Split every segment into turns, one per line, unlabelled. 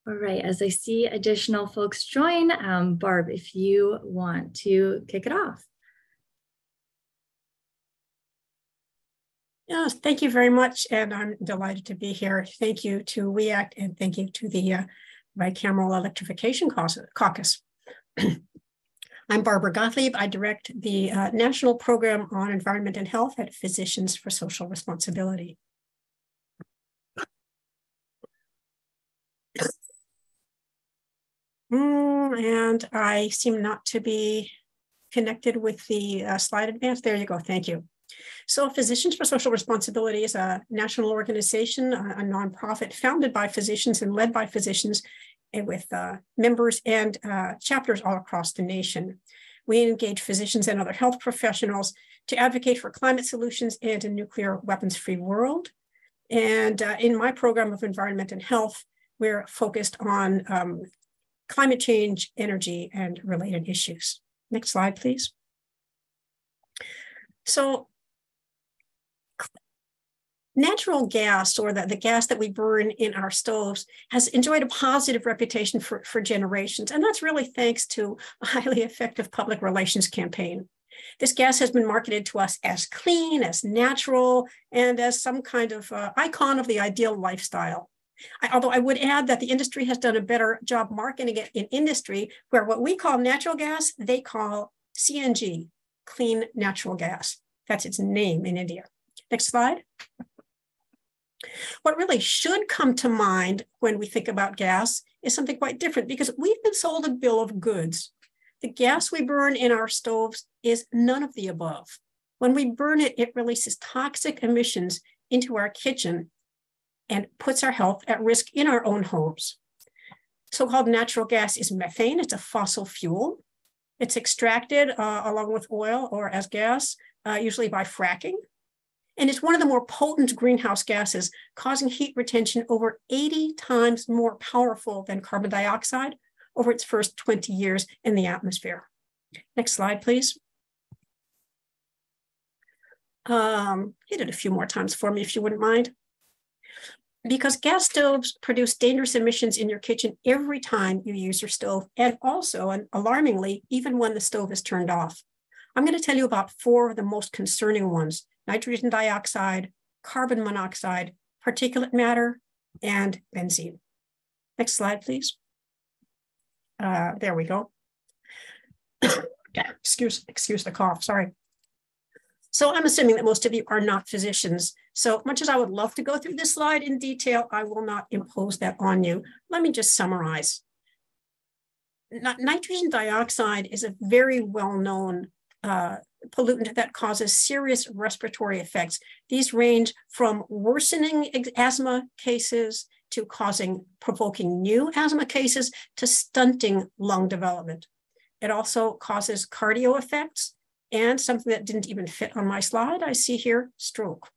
All right, as I see additional folks join, Barb, if you want to kick it off.
Yes, thank you very much, and I'm delighted to be here. Thank you to WEACT, and thank you to the Bicameral Electrification Caucus. I'm Barbara Gottlieb. I direct the National Program on Environment and Health at Physicians for Social Responsibility. And I seem not to be connected with the slide advance. There you go. Thank you. So Physicians for Social Responsibility is a national organization, a nonprofit founded by physicians and led by physicians, and with members and chapters all across the nation. We engage physicians and other health professionals to advocate for climate solutions and a nuclear weapons-free world. And in my program of environment and health, we're focused on climate change, energy, and related issues. Next slide, please. So natural gas, or the gas that we burn in our stoves, has enjoyed a positive reputation for generations. And that's really thanks to a highly effective public relations campaign. This gas has been marketed to us as clean, as natural, and as some kind of icon of the ideal lifestyle. Although I would add that the industry has done a better job marketing it in industry, where what we call natural gas, they call CNG, clean natural gas. That's its name in India. Next slide. What really should come to mind when we think about gas is something quite different, because we've been sold a bill of goods. The gas we burn in our stoves is none of the above. When we burn it, it releases toxic emissions into our kitchen and puts our health at risk in our own homes. So-called natural gas is methane. It's a fossil fuel. It's extracted along with oil or as gas, usually by fracking. And it's one of the more potent greenhouse gases, causing heat retention over 80 times more powerful than carbon dioxide over its first 20 years in the atmosphere. Next slide, please. Hit it a few more times for me if you wouldn't mind. Because gas stoves produce dangerous emissions in your kitchen every time you use your stove, and also, and alarmingly, even when the stove is turned off. I'm going to tell you about 4 of the most concerning ones: nitrogen dioxide, carbon monoxide, particulate matter, and benzene. Next slide, please. There we go. Excuse the cough, sorry. So I'm assuming that most of you are not physicians. So much as I would love to go through this slide in detail, I will not impose that on you. Let me just summarize. Nitrogen dioxide is a very well-known pollutant that causes serious respiratory effects. These range from worsening asthma cases to provoking new asthma cases to stunting lung development. It also causes cardio effects, and something that didn't even fit on my slide, I see here, stroke.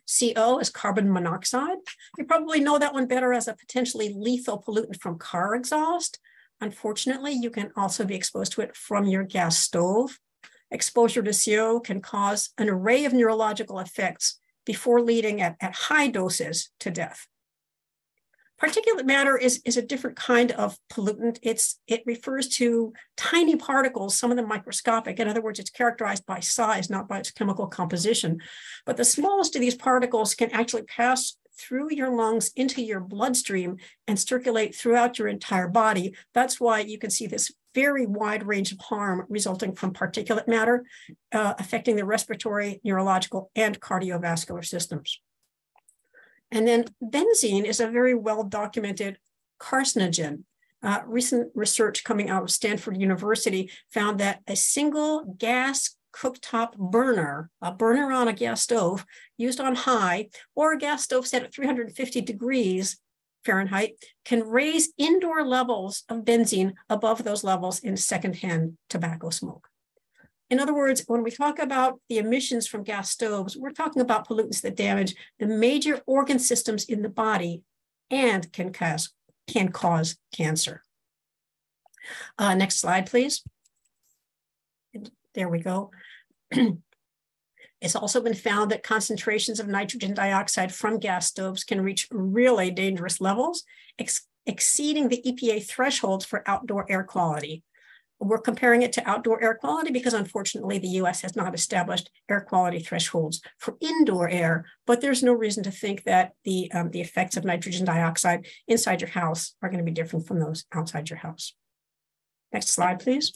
CO is carbon monoxide. You probably know that one better as a potentially lethal pollutant from car exhaust. Unfortunately, you can also be exposed to it from your gas stove. Exposure to CO can cause an array of neurological effects before leading at high doses to death. Particulate matter is a different kind of pollutant. It refers to tiny particles, some of them microscopic. In other words, it's characterized by size, not by its chemical composition. But the smallest of these particles can actually pass through your lungs into your bloodstream and circulate throughout your entire body. That's why you can see this very wide range of harm resulting from particulate matter, affecting the respiratory, neurological, and cardiovascular systems. And then benzene is a very well-documented carcinogen. Recent research coming out of Stanford University found that a single gas cooktop burner, a burner on a gas stove used on high, or a gas stove set at 350 degrees Fahrenheit, can raise indoor levels of benzene above those levels in secondhand tobacco smoke. In other words, when we talk about the emissions from gas stoves, we're talking about pollutants that damage the major organ systems in the body and can cause cancer. Next slide, please. There we go. It's also been found that concentrations of nitrogen dioxide from gas stoves can reach really dangerous levels, exceeding the EPA thresholds for outdoor air quality. We're comparing it to outdoor air quality because unfortunately the US has not established air quality thresholds for indoor air, but there's no reason to think that the effects of nitrogen dioxide inside your house are going to be different from those outside your house. Next slide, please.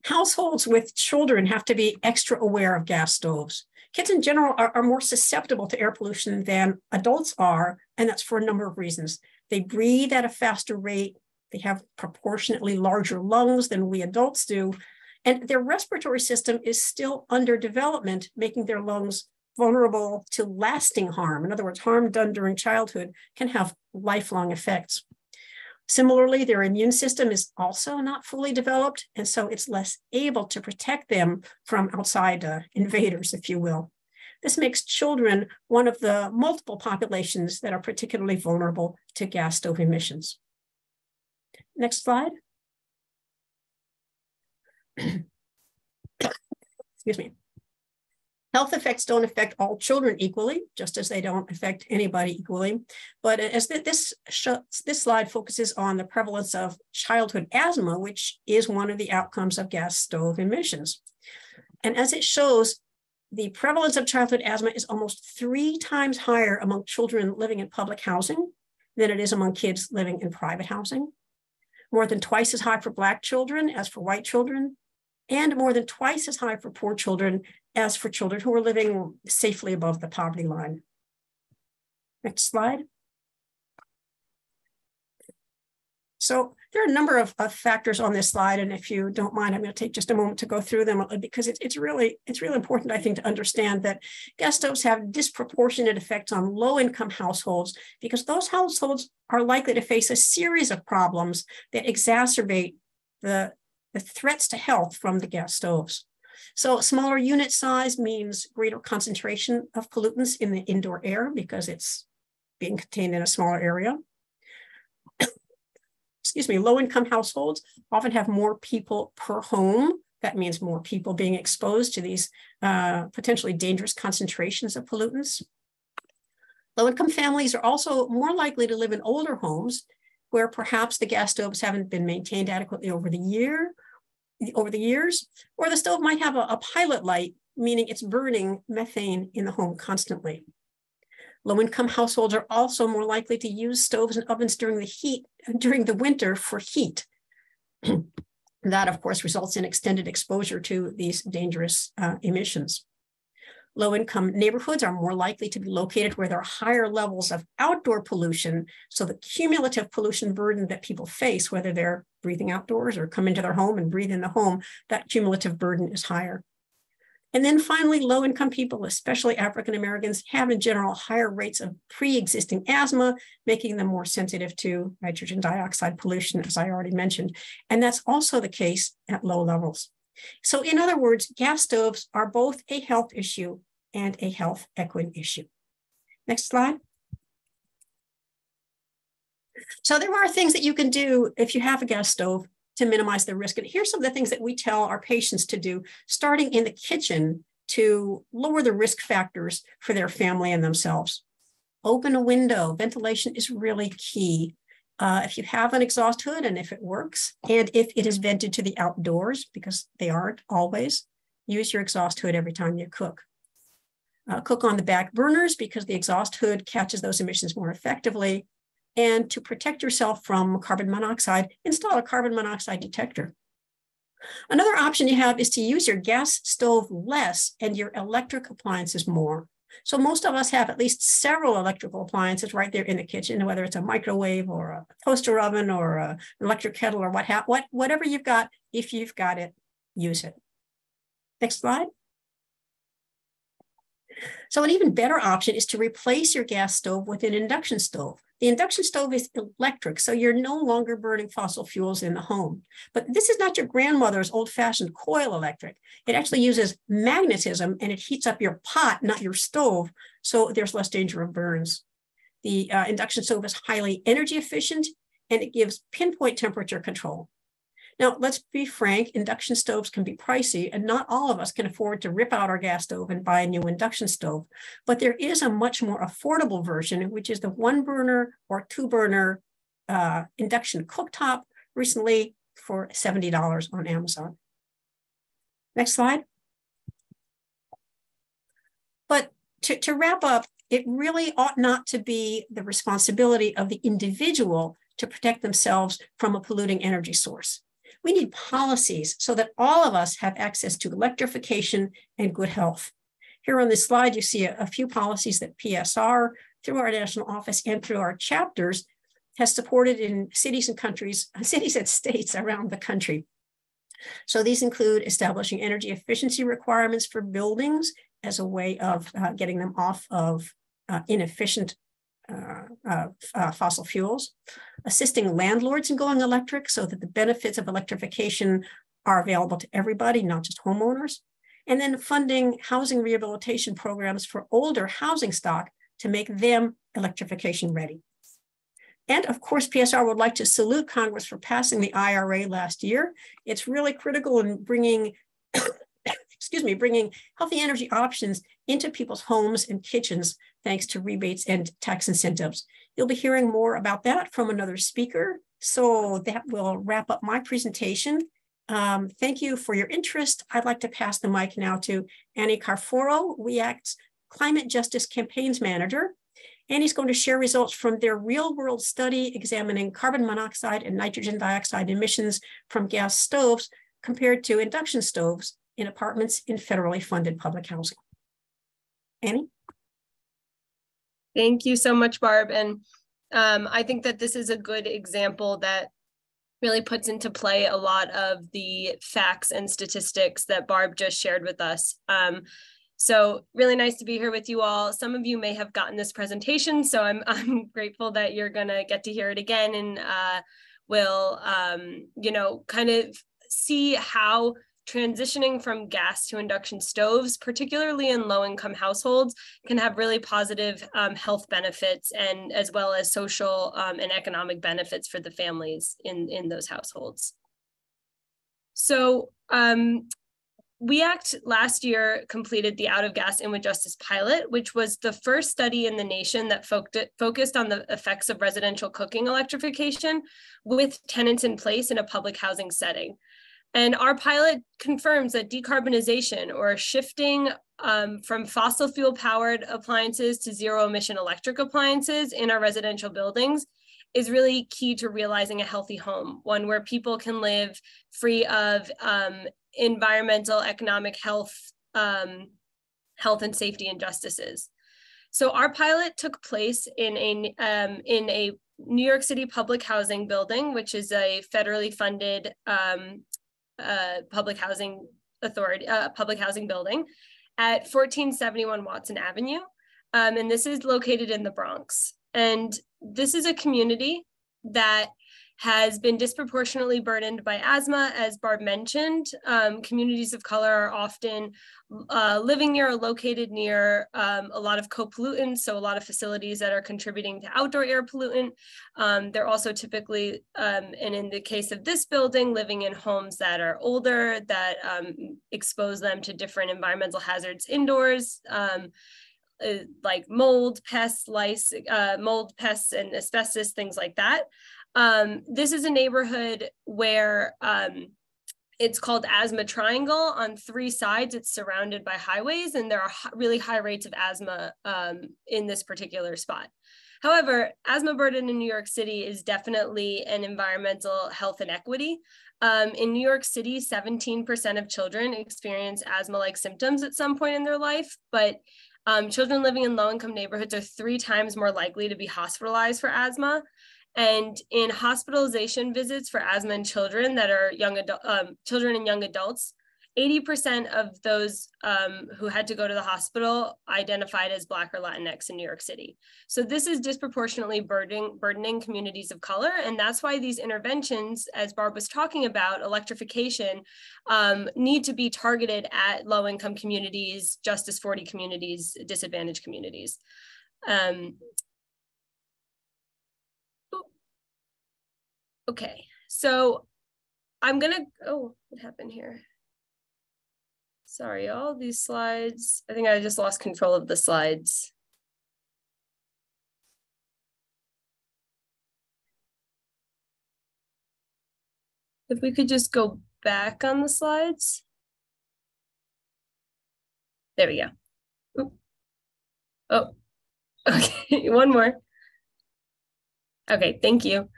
Households with children have to be extra aware of gas stoves. Kids in general are more susceptible to air pollution than adults are, and that's for a number of reasons. They breathe at a faster rate. They have proportionately larger lungs than we adults do, and their respiratory system is still under development, making their lungs vulnerable to lasting harm. In other words, harm done during childhood can have lifelong effects. Similarly, their immune system is also not fully developed, and so it's less able to protect them from outside invaders, if you will. This makes children one of the multiple populations that are particularly vulnerable to gas stove emissions. Next slide. Excuse me. Health effects don't affect all children equally, just as they don't affect anybody equally. But as this slide focuses on the prevalence of childhood asthma, which is one of the outcomes of gas stove emissions. And as it shows, the prevalence of childhood asthma is almost 3 times higher among children living in public housing than it is among kids living in private housing. More than twice as high for Black children as for white children, and more than twice as high for poor children as for children who are living safely above the poverty line. Next slide. So there are a number of factors on this slide, and if you don't mind, I'm going to take just a moment to go through them because it's really important, I think, to understand that gas stoves have disproportionate effects on low-income households because those households are likely to face a series of problems that exacerbate the threats to health from the gas stoves. So smaller unit size means greater concentration of pollutants in the indoor air because it's being contained in a smaller area. Excuse me, low-income households often have more people per home. That means more people being exposed to these potentially dangerous concentrations of pollutants. Low-income families are also more likely to live in older homes where perhaps the gas stoves haven't been maintained adequately over the years, or the stove might have a pilot light, meaning it's burning methane in the home constantly. Low-income households are also more likely to use stoves and ovens during the winter for heat. That, of course, results in extended exposure to these dangerous emissions. Low-income neighborhoods are more likely to be located where there are higher levels of outdoor pollution. So the cumulative pollution burden that people face, whether they're breathing outdoors or come into their home and breathe in the home, that cumulative burden is higher. And then finally, low-income people, especially African Americans, have in general higher rates of pre-existing asthma, making them more sensitive to nitrogen dioxide pollution, as I already mentioned. And that's also the case at low levels. So in other words, gas stoves are both a health issue and a health equity issue. Next slide. So there are things that you can do if you have a gas stove to minimize the risk. And here's some of the things that we tell our patients to do, starting in the kitchen to lower the risk factors for their family and themselves. Open a window. Ventilation is really key. If you have an exhaust hood and if it works, and if it is vented to the outdoors, because they aren't always, use your exhaust hood every time you cook. Cook on the back burners because the exhaust hood catches those emissions more effectively. And to protect yourself from carbon monoxide, install a carbon monoxide detector. Another option you have is to use your gas stove less and your electric appliances more. So most of us have at least several electrical appliances right there in the kitchen, whether it's a microwave or a toaster oven or an electric kettle or whatever you've got. If you've got it, use it. Next slide. So an even better option is to replace your gas stove with an induction stove. The induction stove is electric, so you're no longer burning fossil fuels in the home. But this is not your grandmother's old-fashioned coil electric. It actually uses magnetism, and it heats up your pot, not your stove, so there's less danger of burns. The induction stove is highly energy efficient, and it gives pinpoint temperature control. Now, let's be frank, induction stoves can be pricey, and not all of us can afford to rip out our gas stove and buy a new induction stove. But there is a much more affordable version, which is the 1-burner or 2-burner induction cooktop, recently for $70 on Amazon. Next slide. But to wrap up, it really ought not to be the responsibility of the individual to protect themselves from a polluting energy source. We need policies so that all of us have access to electrification and good health. Here on this slide, you see a few policies that PSR, through our national office and through our chapters, has supported in cities and countries, cities and states around the country. So these include establishing energy efficiency requirements for buildings as a way of getting them off of inefficient fossil fuels, assisting landlords in going electric so that the benefits of electrification are available to everybody, not just homeowners, and then funding housing rehabilitation programs for older housing stock to make them electrification ready. And of course, PSR would like to salute Congress for passing the IRA last year. It's really critical in bringing bringing healthy energy options into people's homes and kitchens, thanks to rebates and tax incentives. You'll be hearing more about that from another speaker. So that will wrap up my presentation. Thank you for your interest. I'd like to pass the mic now to Annie Carforo, WEACT's Climate Justice Campaigns Manager. Annie's going to share results from their real-world study examining carbon monoxide and nitrogen dioxide emissions from gas stoves compared to induction stoves in apartments in federally funded public housing. Annie?
Thank you so much, Barb. And I think that this is a good example that really puts into play a lot of the facts and statistics that Barb just shared with us. So really nice to be here with you all. Some of you may have gotten this presentation, so I'm grateful that you're gonna get to hear it again, and we'll kind of see how transitioning from gas to induction stoves, particularly in low-income households, can have really positive health benefits, and as well as social and economic benefits for the families in those households. So WEACT last year completed the Out of Gas In with Justice pilot, which was the first study in the nation that focused on the effects of residential cooking electrification with tenants in place in a public housing setting. And our pilot confirms that decarbonization, or shifting from fossil fuel powered appliances to zero emission electric appliances in our residential buildings, is really key to realizing a healthy home, one where people can live free of environmental, economic, health and safety injustices. So our pilot took place in a New York City public housing building, which is a federally funded public housing building at 1471 Watson Avenue. And this is located in the Bronx. And this is a community that has been disproportionately burdened by asthma, as Barb mentioned. Communities of color are often living near or located near a lot of co-pollutants, so a lot of facilities that are contributing to outdoor air pollutant. They're also typically, and in the case of this building, living in homes that are older, that expose them to different environmental hazards indoors, like mold, pests, lice, mold, pests, and asbestos, things like that. This is a neighborhood where it's called Asthma Triangle. On 3 sides, it's surrounded by highways, and there are really high rates of asthma in this particular spot. However, asthma burden in New York City is definitely an environmental health inequity. In New York City, 17% of children experience asthma-like symptoms at some point in their life, but children living in low-income neighborhoods are 3 times more likely to be hospitalized for asthma. And in hospitalization visits for asthma in children that are children and young adults, 80% of those who had to go to the hospital identified as Black or Latinx in New York City. So this is disproportionately burdening communities of color. And that's why these interventions, as Barb was talking about, electrification, need to be targeted at low-income communities, Justice 40 communities, disadvantaged communities. Okay, so I'm gonna, oh, what happened here? Sorry, all these slides. I think I just lost control of the slides. If we could just go back on the slides. There we go. Oop. Oh, okay, one more. Okay, thank you.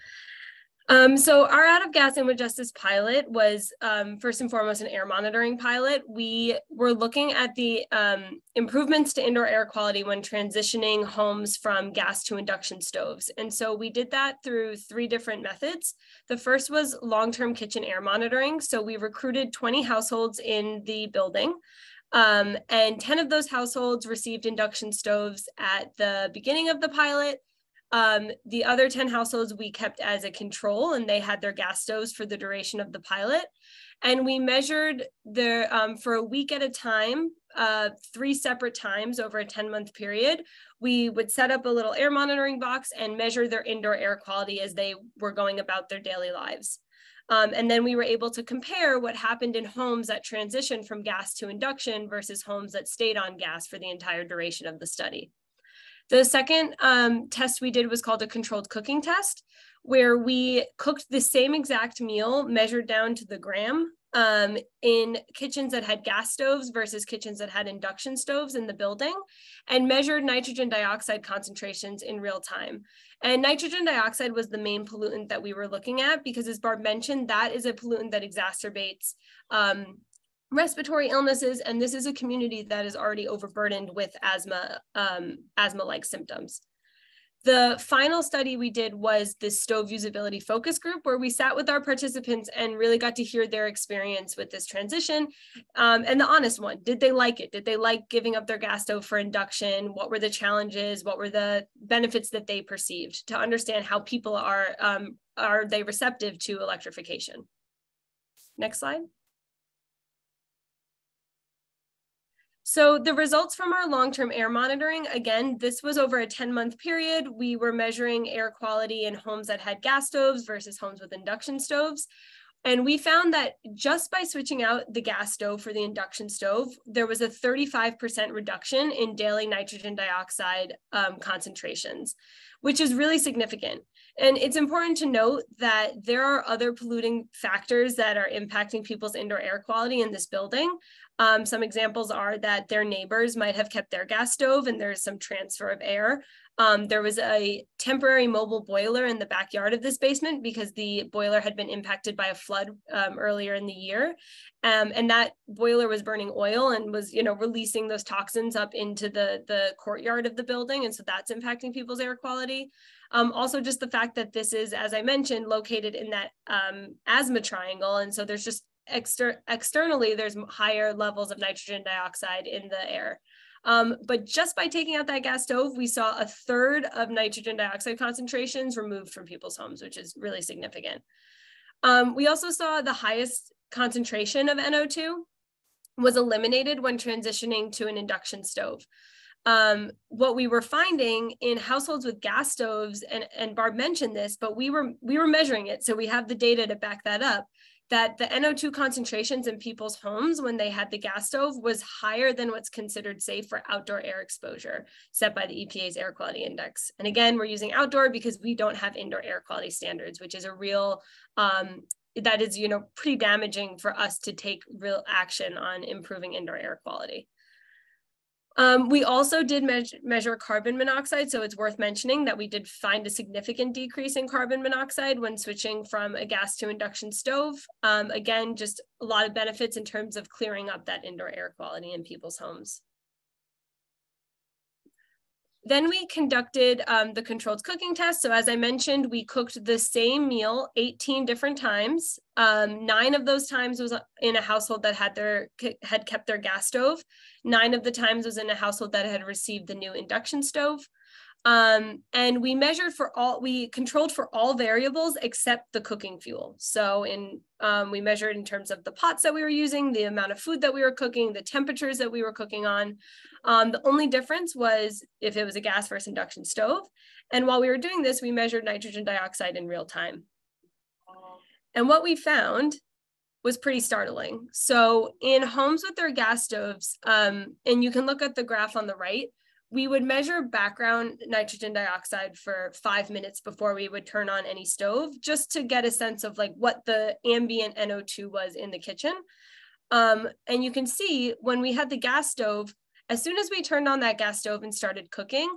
So our out of gas inward justice pilot was first and foremost an air monitoring pilot. We were looking at the improvements to indoor air quality when transitioning homes from gas to induction stoves. And so we did that through 3 different methods. The first was long-term kitchen air monitoring. So we recruited 20 households in the building. And 10 of those households received induction stoves at the beginning of the pilot. The other 10 households we kept as a control, and they had their gas stoves for the duration of the pilot. And we measured their, for a week at a time, 3 separate times over a 10-month period. We would set up a little air monitoring box and measure their indoor air quality as they were going about their daily lives. And then we were able to compare what happened in homes that transitioned from gas to induction versus homes that stayed on gas for the entire duration of the study. The second test we did was called a controlled cooking test, where we cooked the same exact meal measured down to the gram in kitchens that had gas stoves versus kitchens that had induction stoves in the building, and measured nitrogen dioxide concentrations in real time. And nitrogen dioxide was the main pollutant that we were looking at because, as Barb mentioned, that is a pollutant that exacerbates respiratory illnesses, and this is a community that is already overburdened with asthma, asthma-like symptoms. The final study we did was the stove usability focus group, where we sat with our participants and really got to hear their experience with this transition, and the honest one. Did they like it? Did they like giving up their gas stove for induction? What were the challenges? What were the benefits that they perceived, to understand how people are they receptive to electrification? Next slide. So the results from our long-term air monitoring, again, this was over a 10-month period. We were measuring air quality in homes that had gas stoves versus homes with induction stoves. And we found that just by switching out the gas stove for the induction stove, there was a 35% reduction in daily nitrogen dioxide concentrations, which is really significant. And it's important to note that there are other polluting factors that are impacting people's indoor air quality in this building. Some examples are that their neighbors might have kept their gas stove and there's some transfer of air. There was a temporary mobile boiler in the backyard of this basement because the boiler had been impacted by a flood earlier in the year. And that boiler was burning oil and was, releasing those toxins up into the courtyard of the building. And so that's impacting people's air quality. Also just the fact that this is, as I mentioned, located in that asthma triangle. And so there's just externally, there's higher levels of nitrogen dioxide in the air. But just by taking out that gas stove, we saw a third of nitrogen dioxide concentrations removed from people's homes, which is really significant. We also saw the highest concentration of NO2 was eliminated when transitioning to an induction stove. What we were finding in households with gas stoves, and Barb mentioned this, but we were measuring it, so we have the data to back that up, that the NO2 concentrations in people's homes when they had the gas stove was higher than what's considered safe for outdoor air exposure set by the EPA's air quality index. And again, we're using outdoor because we don't have indoor air quality standards, which is a real, that is, pretty damaging for us to take real action on improving indoor air quality. We also did measure carbon monoxide, so it's worth mentioning that we did find a significant decrease in carbon monoxide when switching from a gas to induction stove. Again, just a lot of benefits in terms of clearing up that indoor air quality in people's homes. Then we conducted the controlled cooking test. So as I mentioned, we cooked the same meal 18 different times. 9 of those times was in a household that had kept their gas stove. 9 of the times was in a household that had received the new induction stove. And we measured we controlled for all variables except the cooking fuel. So we measured in terms of the pots that we were using, the amount of food that we were cooking, the temperatures that we were cooking on. The only difference was if it was a gas versus induction stove. And while we were doing this, we measured nitrogen dioxide in real time. And what we found was pretty startling. So in homes with their gas stoves, and you can look at the graph on the right, we would measure background nitrogen dioxide for 5 minutes before we would turn on any stove, just to get a sense of like what the ambient NO2 was in the kitchen. And you can see when we had the gas stove, as soon as we turned on that gas stove and started cooking,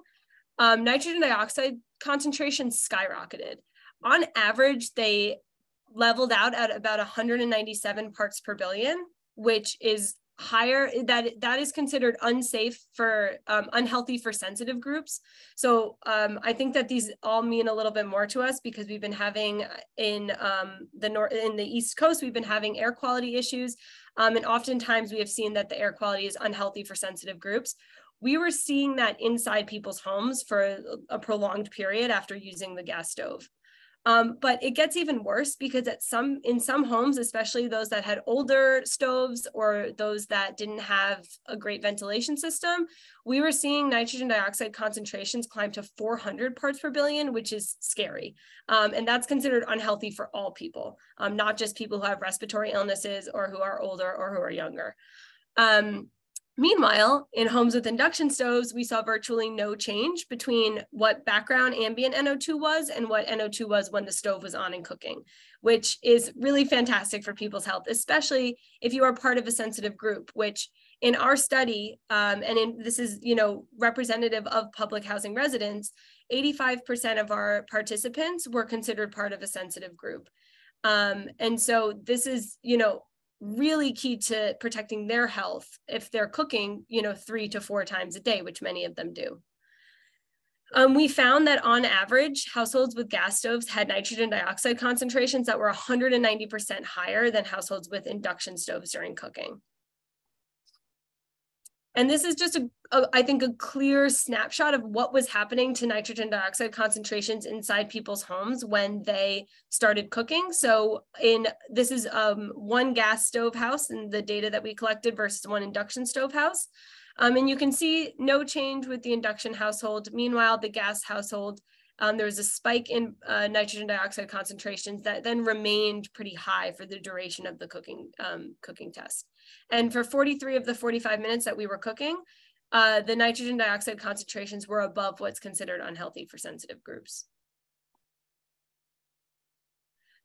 nitrogen dioxide concentrations skyrocketed. On average, they leveled out at about 197 parts per billion, which is higher. That is considered unsafe for unhealthy for sensitive groups. So I think that these all mean a little bit more to us, because we've been having in the East Coast, we've been having air quality issues, and oftentimes we have seen that the air quality is unhealthy for sensitive groups. We were seeing that inside people's homes for a prolonged period after using the gas stove. But it gets even worse, because in some homes, especially those that had older stoves or those that didn't have a great ventilation system, we were seeing nitrogen dioxide concentrations climb to 400 parts per billion, which is scary. And that's considered unhealthy for all people, not just people who have respiratory illnesses or who are older or who are younger. Meanwhile, in homes with induction stoves, we saw virtually no change between what background ambient NO2 was and what NO2 was when the stove was on and cooking, which is really fantastic for people's health, especially if you are part of a sensitive group, which in our study, this is representative of public housing residents, 85% of our participants were considered part of a sensitive group. And so this is, really key to protecting their health if they're cooking, 3 to 4 times a day, which many of them do. We found that on average, households with gas stoves had nitrogen dioxide concentrations that were 190% higher than households with induction stoves during cooking. And this is just, I think, a clear snapshot of what was happening to nitrogen dioxide concentrations inside people's homes when they started cooking. So this is one gas stove house in the data that we collected versus one induction stove house. And you can see no change with the induction household. Meanwhile, the gas household, there was a spike in nitrogen dioxide concentrations that then remained pretty high for the duration of the cooking test. And for 43 of the 45 minutes that we were cooking, the nitrogen dioxide concentrations were above what's considered unhealthy for sensitive groups.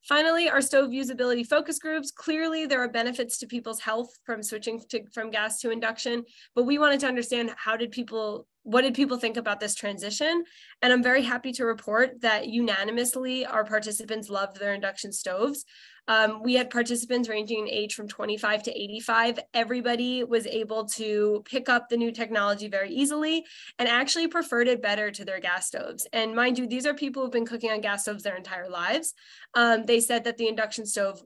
Finally, our stove usability focus groups. Clearly, there are benefits to people's health from switching from gas to induction, but we wanted to understand what did people think about this transition? And I'm very happy to report that unanimously our participants loved their induction stoves. We had participants ranging in age from 25 to 85. Everybody was able to pick up the new technology very easily and actually preferred it better to their gas stoves. And mind you, these are people who've been cooking on gas stoves their entire lives. They said that the induction stove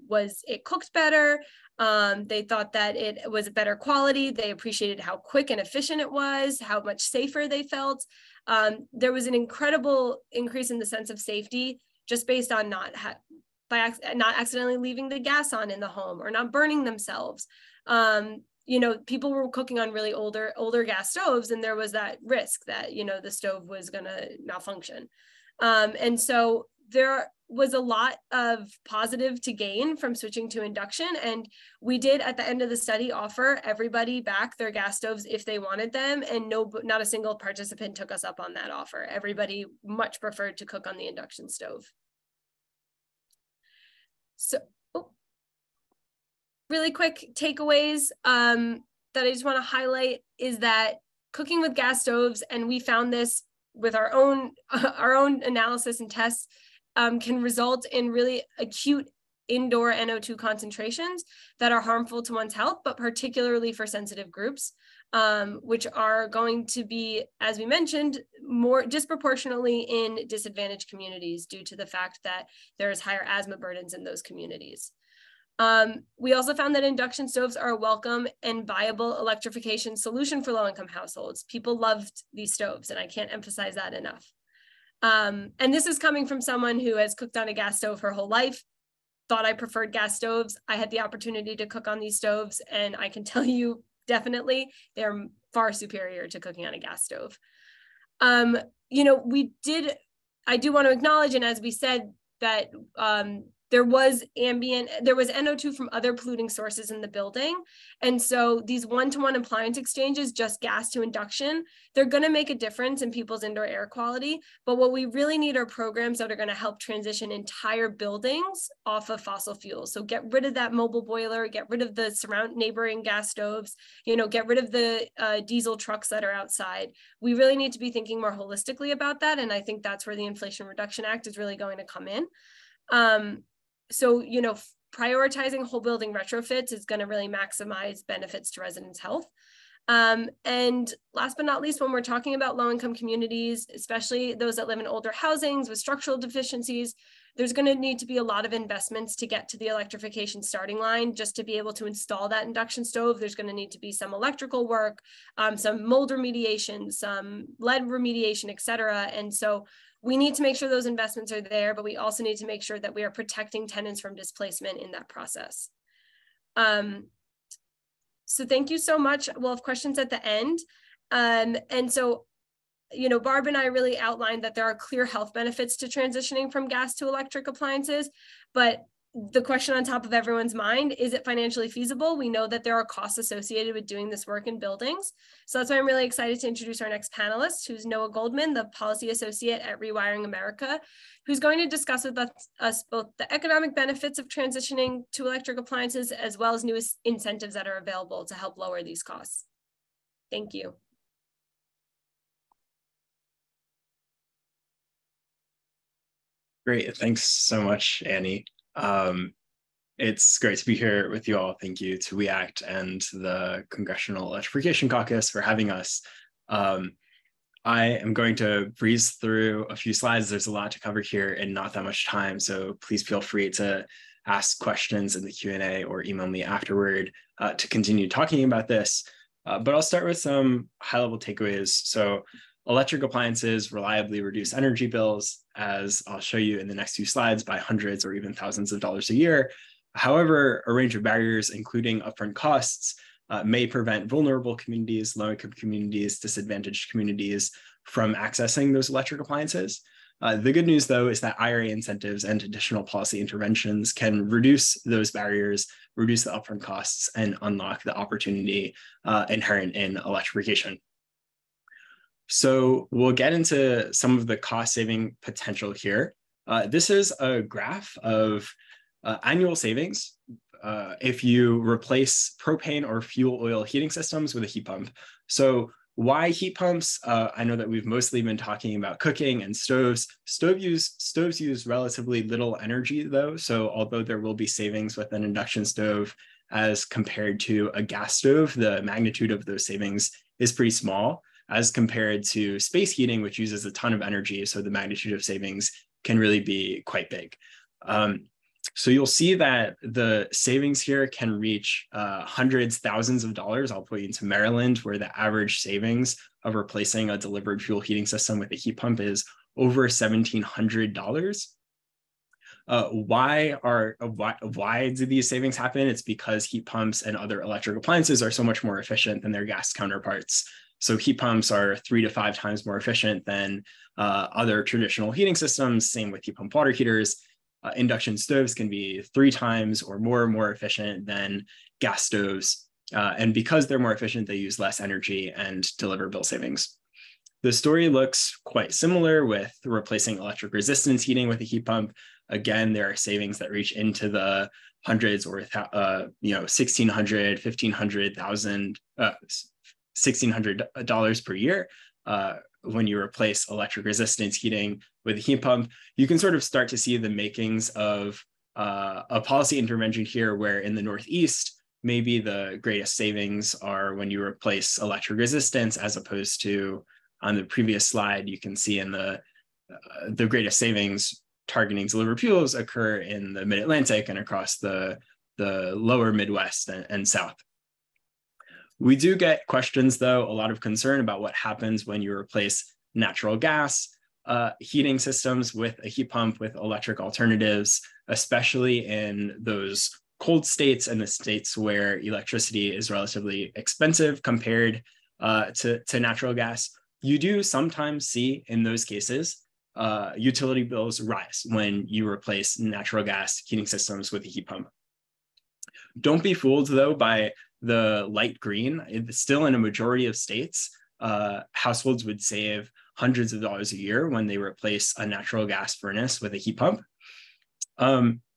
it cooked better. They thought that it was a better quality. They appreciated how quick and efficient it was, how much safer they felt. There was an incredible increase in the sense of safety just based on not accidentally leaving the gas on in the home or not burning themselves. People were cooking on really older gas stoves, and there was that risk that, the stove was gonna malfunction. And so there was a lot of positive to gain from switching to induction. And we did, at the end of the study, offer everybody back their gas stoves if they wanted them. And not a single participant took us up on that offer. Everybody much preferred to cook on the induction stove. So really quick takeaways that I just want to highlight is that cooking with gas stoves, and we found this with our own analysis and tests, can result in really acute indoor NO2 concentrations that are harmful to one's health, but particularly for sensitive groups, which are going to be, as we mentioned, more disproportionately in disadvantaged communities due to the fact that there's higher asthma burdens in those communities. We also found that induction stoves are a welcome and viable electrification solution for low-income households. People loved these stoves, and I can't emphasize that enough. And this is coming from someone who has cooked on a gas stove her whole life, thought I preferred gas stoves. I had the opportunity to cook on these stoves, and I can tell you definitely they're far superior to cooking on a gas stove. I do want to acknowledge, and as we said, that there was NO2 from other polluting sources in the building. And so these one-to-one appliance exchanges, just gas to induction, they're going to make a difference in people's indoor air quality. But what we really need are programs that are going to help transition entire buildings off of fossil fuels. So get rid of that mobile boiler, get rid of the neighboring gas stoves, get rid of the diesel trucks that are outside. We really need to be thinking more holistically about that. And I think that's where the Inflation Reduction Act is really going to come in. So, prioritizing whole building retrofits is going to really maximize benefits to residents' health. And last but not least, when we're talking about low-income communities, especially those that live in older housings with structural deficiencies, there's going to need to be a lot of investments to get to the electrification starting line. Just to be able to install that induction stove, there's going to need to be some electrical work, some mold remediation, some lead remediation, et cetera. And so we need to make sure those investments are there, but we also need to make sure that we are protecting tenants from displacement in that process. So thank you so much. We'll have questions at the end. And so, Barb and I really outlined that there are clear health benefits to transitioning from gas to electric appliances, but the question on top of everyone's mind, is it financially feasible? We know that there are costs associated with doing this work in buildings. So that's why I'm really excited to introduce our next panelist, who's Noah Goldmann, the Policy Associate at Rewiring America, who's going to discuss with us both the economic benefits of transitioning to electric appliances, as well as new incentives that are available to help lower these costs. Thank you.
Great, thanks so much, Annie. It's great to be here with you all. Thank you to WEACT and the Congressional Electrification Caucus for having us. I am going to breeze through a few slides. There's a lot to cover here and not that much time, so please feel free to ask questions in the Q&A or email me afterward to continue talking about this. But I'll start with some high-level takeaways. So electric appliances reliably reduce energy bills, as I'll show you in the next few slides, by hundreds or even thousands of dollars a year. However, a range of barriers, including upfront costs, may prevent vulnerable communities, low-income communities, disadvantaged communities from accessing those electric appliances. The good news, though, is that IRA incentives and additional policy interventions can reduce those barriers, reduce the upfront costs, and unlock the opportunity inherent in electrification. So we'll get into some of the cost-saving potential here. This is a graph of annual savings if you replace propane or fuel oil heating systems with a heat pump. So why heat pumps? I know that we've mostly been talking about cooking and stoves. Stoves use relatively little energy, though. So although there will be savings with an induction stove as compared to a gas stove, the magnitude of those savings is pretty small as compared to space heating, which uses a ton of energy. So the magnitude of savings can really be quite big. So you'll see that the savings here can reach hundreds, thousands of dollars. I'll point you to Maryland, where the average savings of replacing a delivered fuel heating system with a heat pump is over $1,700. Why do these savings happen? It's because heat pumps and other electric appliances are so much more efficient than their gas counterparts. So heat pumps are 3 to 5 times more efficient than other traditional heating systems. Same with heat pump water heaters. Induction stoves can be 3 times or more efficient than gas stoves. And because they're more efficient, they use less energy and deliver bill savings. The story looks quite similar with replacing electric resistance heating with a heat pump. Again, there are savings that reach into the hundreds or $1,600, $1,500, $1,000, $1,600 per year. When you replace electric resistance heating with a heat pump, you can sort of start to see the makings of a policy intervention here, where in the Northeast, maybe the greatest savings are when you replace electric resistance, as opposed to on the previous slide, you can see in the greatest savings targeting delivered fuels occur in the Mid-Atlantic and across the lower Midwest and South. We do get questions, though, a lot of concern about what happens when you replace natural gas heating systems with a heat pump with electric alternatives, especially in those cold states and the states where electricity is relatively expensive compared to natural gas. You do sometimes see in those cases utility bills rise when you replace natural gas heating systems with a heat pump. Don't be fooled, though, by the light green. It's still in a majority of states, households would save hundreds of dollars a year when they replace a natural gas furnace with a heat pump.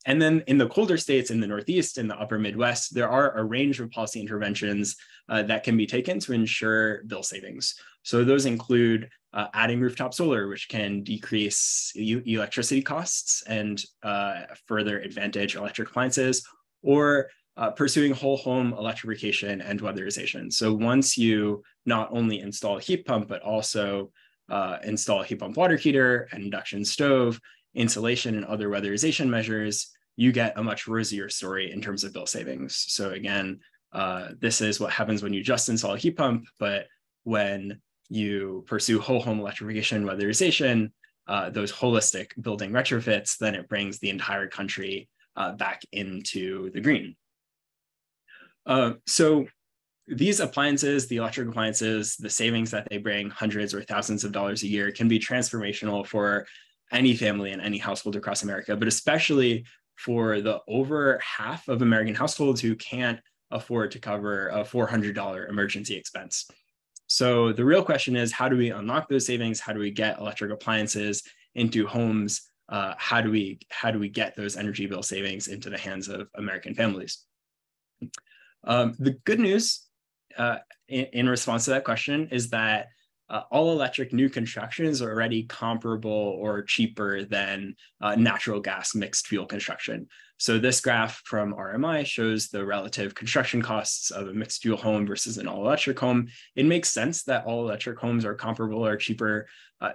And then in the colder states, in the Northeast, in the upper Midwest, there are a range of policy interventions that can be taken to ensure bill savings. So those include adding rooftop solar, which can decrease electricity costs and further advantage electric appliances, or pursuing whole home electrification and weatherization. So once you not only install a heat pump, but also install a heat pump water heater, an induction stove, insulation, and other weatherization measures, you get a much rosier story in terms of bill savings. So again, this is what happens when you just install a heat pump, but when you pursue whole home electrification, weatherization, those holistic building retrofits, then it brings the entire country back into the green. So these appliances, the electric appliances, the savings that they bring, hundreds or thousands of dollars a year, can be transformational for any family and any household across America, but especially for the over half of American households who can't afford to cover a $400 emergency expense. So the real question is, how do we unlock those savings? How do we get electric appliances into homes? How do we get those energy bill savings into the hands of American families? The good news in response to that question is that all electric new constructions are already comparable or cheaper than natural gas mixed fuel construction. So this graph from RMI shows the relative construction costs of a mixed fuel home versus an all electric home. It makes sense that all electric homes are comparable or cheaper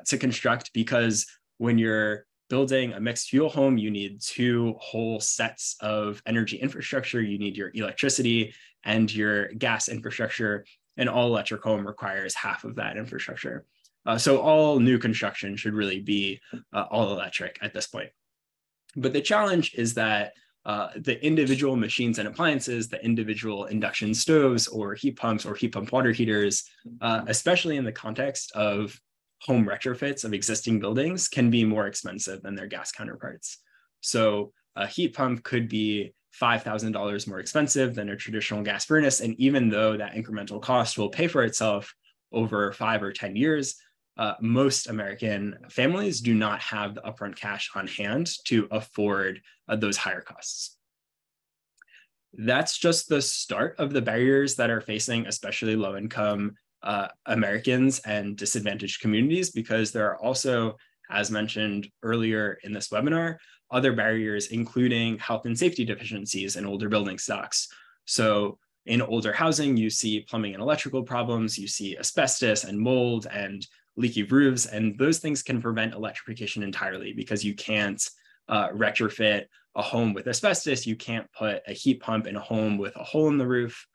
to construct, because when you're building a mixed fuel home, you need two whole sets of energy infrastructure. You need your electricity and your gas infrastructure. An all-electric home requires half of that infrastructure. So all new construction should really be all electric at this point. But the challenge is that the individual machines and appliances, the individual induction stoves or heat pumps or heat pump water heaters, especially in the context of home retrofits of existing buildings, can be more expensive than their gas counterparts. So a heat pump could be $5,000 more expensive than a traditional gas furnace. And even though that incremental cost will pay for itself over 5 or 10 years, most American families do not have the upfront cash on hand to afford those higher costs. That's just the start of the barriers that are facing especially low-income Americans and disadvantaged communities, because there are also, as mentioned earlier in this webinar, other barriers, including health and safety deficiencies in older building stocks. So in older housing, you see plumbing and electrical problems, you see asbestos and mold and leaky roofs, and those things can prevent electrification entirely, because you can't retrofit a home with asbestos, you can't put a heat pump in a home with a hole in the roof.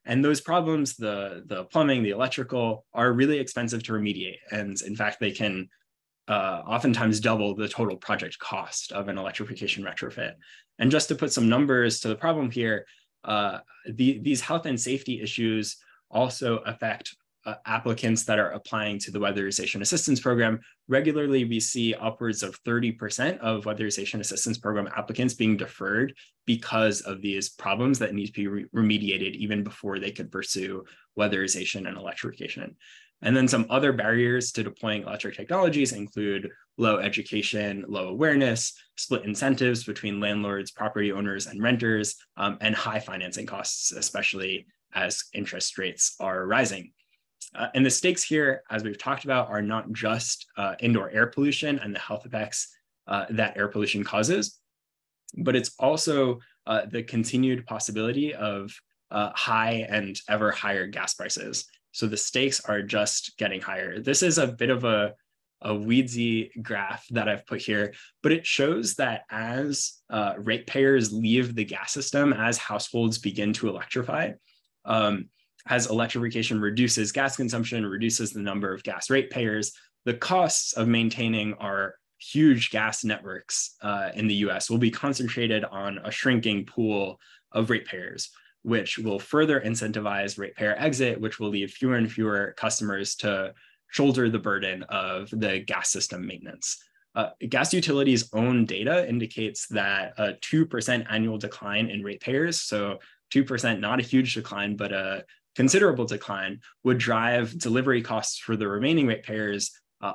And those problems, the plumbing, the electrical, are really expensive to remediate. And in fact, they can oftentimes double the total project cost of an electrification retrofit. And just to put some numbers to the problem here, these health and safety issues also affect applicants that are applying to the Weatherization Assistance Program. Regularly, we see upwards of 30% of Weatherization Assistance Program applicants being deferred because of these problems that need to be remediated even before they could pursue weatherization and electrification. And then some other barriers to deploying electric technologies include low education, low awareness, split incentives between landlords, property owners, and renters, and high financing costs, especially as interest rates are rising. And the stakes here, as we've talked about, are not just indoor air pollution and the health effects that air pollution causes, but it's also the continued possibility of high and ever higher gas prices. So the stakes are just getting higher. This is a bit of a weedsy graph that I've put here, but it shows that as ratepayers leave the gas system, as households begin to electrify, as electrification reduces gas consumption, reduces the number of gas ratepayers, the costs of maintaining our huge gas networks in the US will be concentrated on a shrinking pool of ratepayers, which will further incentivize ratepayer exit, which will leave fewer and fewer customers to shoulder the burden of the gas system maintenance. Gas utilities' own data indicates that a 2% annual decline in ratepayers, so 2%, not a huge decline, but a considerable decline, would drive delivery costs for the remaining ratepayers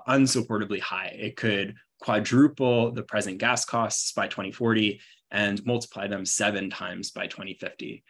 unsupportably high. It could quadruple the present gas costs by 2040 and multiply them 7 times by 2050.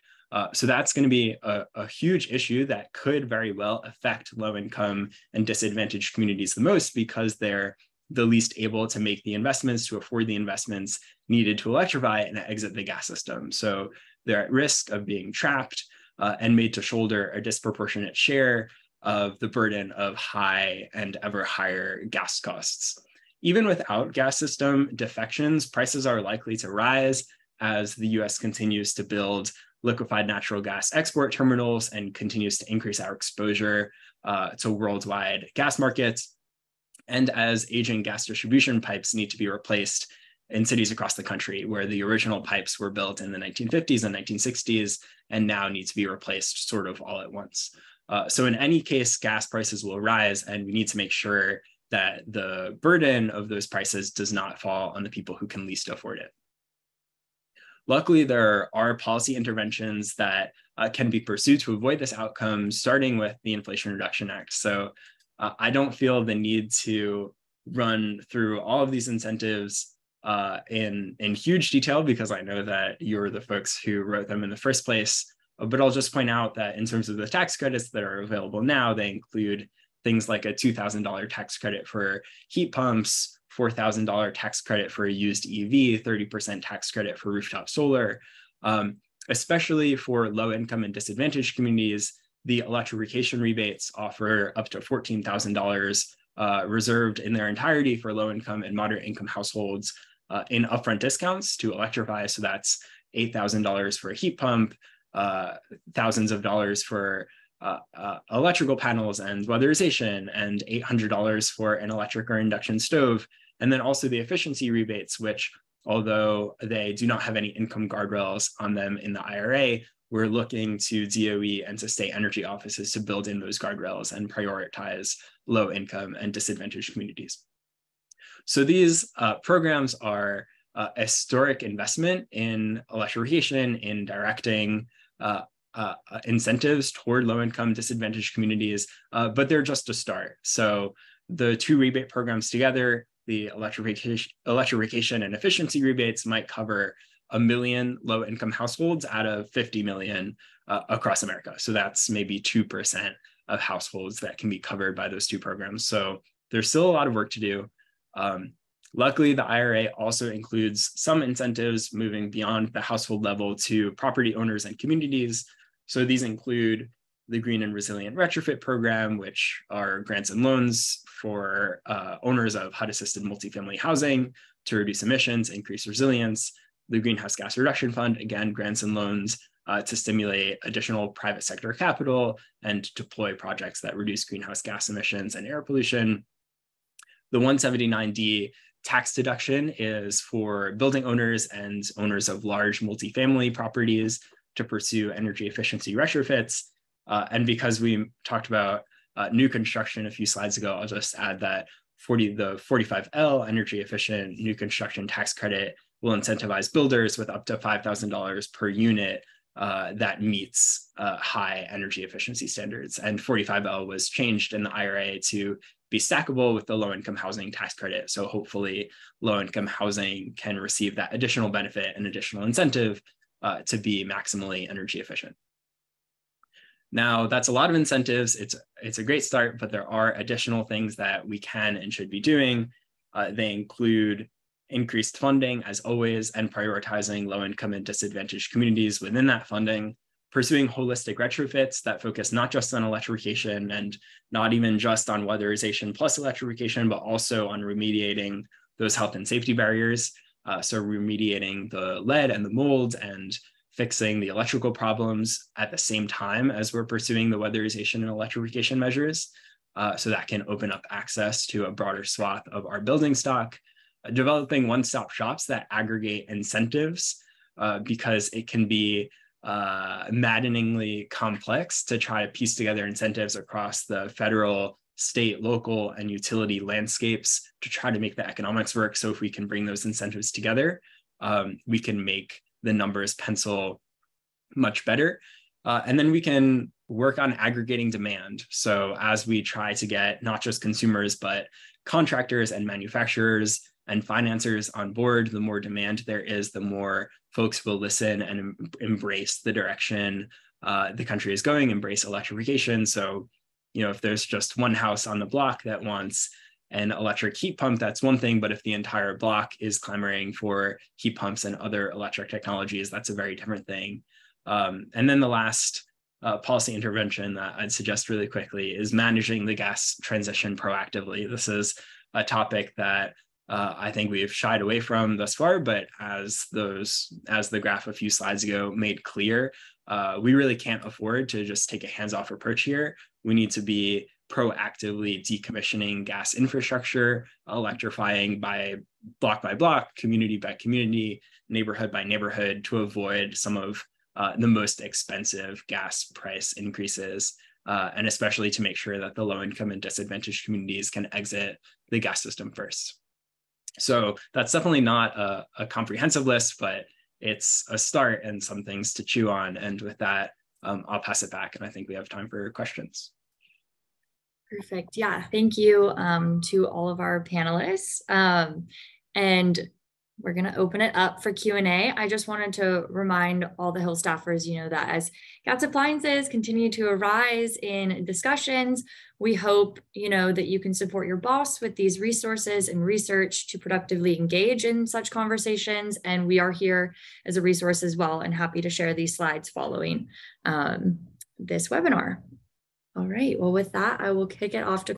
So that's going to be a huge issue that could very well affect low-income and disadvantaged communities the most, because they're the least able to make the investments, to afford the investments needed to electrify and exit the gas system. So they're at risk of being trapped and made to shoulder a disproportionate share of the burden of high and ever higher gas costs. Even without gas system defections, prices are likely to rise as the US continues to build liquefied natural gas export terminals and continues to increase our exposure to worldwide gas markets, and as aging gas distribution pipes need to be replaced in cities across the country where the original pipes were built in the 1950s and 1960s and now need to be replaced sort of all at once. So in any case, gas prices will rise, and we need to make sure that the burden of those prices does not fall on the people who can least afford it. Luckily, there are policy interventions that can be pursued to avoid this outcome, starting with the Inflation Reduction Act. So I don't feel the need to run through all of these incentives in huge detail, because I know that you're the folks who wrote them in the first place. But I'll just point out that in terms of the tax credits that are available now, they include things like a $2,000 tax credit for heat pumps, $4,000 tax credit for a used EV, 30% tax credit for rooftop solar. Especially for low income and disadvantaged communities, the electrification rebates offer up to $14,000 reserved in their entirety for low income and moderate income households in upfront discounts to electrify. So that's $8,000 for a heat pump, thousands of dollars for electrical panels and weatherization, and $800 for an electric or induction stove. And then also the efficiency rebates, which, although they do not have any income guardrails on them in the IRA, we're looking to DOE and to state energy offices to build in those guardrails and prioritize low income and disadvantaged communities. So these programs are a historic investment in electrification, in directing incentives toward low-income disadvantaged communities, but they're just a start. So the two rebate programs together, the electrification and efficiency rebates, might cover 1 million low-income households out of 50 million across America. So that's maybe 2% of households that can be covered by those two programs. So there's still a lot of work to do. Luckily, the IRA also includes some incentives moving beyond the household level to property owners and communities. So these include the Green and Resilient Retrofit Program, which are grants and loans for owners of HUD-assisted multifamily housing to reduce emissions, increase resilience. The Greenhouse Gas Reduction Fund, again, grants and loans to stimulate additional private sector capital and deploy projects that reduce greenhouse gas emissions and air pollution. The 179D tax deduction is for building owners and owners of large multifamily properties to pursue energy efficiency retrofits. And because we talked about new construction a few slides ago, I'll just add that the 45L energy efficient new construction tax credit will incentivize builders with up to $5,000 per unit that meets high energy efficiency standards. And 45L was changed in the IRA to be stackable with the low-income housing tax credit. So hopefully low-income housing can receive that additional benefit and additional incentive to be maximally energy efficient. Now, that's a lot of incentives. It's a great start, but there are additional things that we can and should be doing. They include increased funding, as always, and prioritizing low-income and disadvantaged communities within that funding, pursuing holistic retrofits that focus not just on electrification and not even just on weatherization plus electrification, but also on remediating those health and safety barriers. So remediating the lead and the mold and fixing the electrical problems at the same time as we're pursuing the weatherization and electrification measures. So that can open up access to a broader swath of our building stock. Developing one-stop shops that aggregate incentives because it can be maddeningly complex to try to piece together incentives across the federal, state, local, and utility landscapes to try to make the economics work. So if we can bring those incentives together, we can make the numbers pencil much better. And then we can work on aggregating demand. So as we try to get not just consumers, but contractors and manufacturers and financiers on board, the more demand there is, the more folks will listen and embrace the direction the country is going, embrace electrification. So, you know, if there's just one house on the block that wants an electric heat pump, that's one thing. But if the entire block is clamoring for heat pumps and other electric technologies, that's a very different thing. And then the last policy intervention that I'd suggest really quickly is managing the gas transition proactively. This is a topic that I think we've shied away from thus far, but as the graph a few slides ago made clear, we really can't afford to just take a hands-off approach here. We need to be proactively decommissioning gas infrastructure, electrifying by block, community by community, neighborhood by neighborhood, to avoid some of the most expensive gas price increases, and especially to make sure that the low-income and disadvantaged communities can exit the gas system first. So that's definitely not a comprehensive list, but it's a start and some things to chew on. And with that, I'll pass it back, and I think we have time for questions.
Perfect. Yeah, thank you to all of our panelists. And we're going to open it up for Q&A. I just wanted to remind all the Hill staffers, you know, that as gas appliances continue to arise in discussions, we hope, you know, that you can support your boss with these resources and research to productively engage in such conversations. And we are here as a resource as well, and happy to share these slides following this webinar. All right, well, with that, I will kick it off to